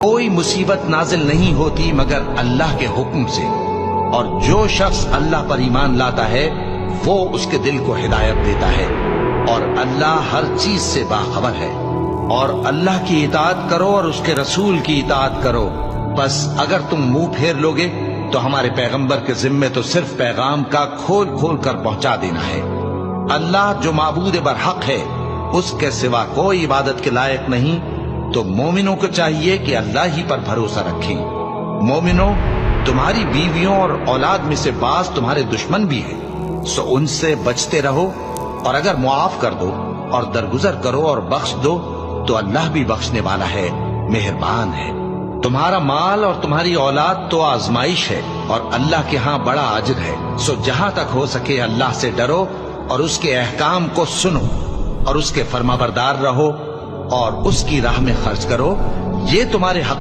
کوئی مصیبت نازل نہیں ہوتی مگر اللہ کے حکم سے، اور جو شخص اللہ پر ایمان لاتا ہے وہ اس کے دل کو ہدایت دیتا ہے، اور اللہ ہر چیز سے باخبر ہے۔ اور اللہ کی اطاعت کرو اور اس کے رسول کی اطاعت کرو، بس اگر تم منہ پھیر لوگے تو ہمارے پیغمبر کے ذمے تو صرف پیغام کا کھول کھول کر پہنچا دینا ہے۔ اللہ جو معبود برحق ہے، اس کے سوا کوئی عبادت کے لائق نہیں، تو مومنوں کو چاہیے کہ اللہ ہی پر بھروسہ رکھیں۔ مومنوں، تمہاری بیویوں اور اولاد میں سے بعض تمہارے دشمن بھی ہیں، سو ان سے بچتے رہو، اور اگر معاف کر دو اور درگزر کرو اور بخش دو تو اللہ بھی بخشنے والا ہے، مہربان ہے۔ تمہارا مال اور تمہاری اولاد تو آزمائش ہے، اور اللہ کے ہاں بڑا اجر ہے، سو جہاں تک ہو سکے اللہ سے ڈرو اور اس کے احکام کو سنو اور اس کے فرمانبردار رہو اور اس کی راہ میں خرچ کرو، یہ تمہارے حق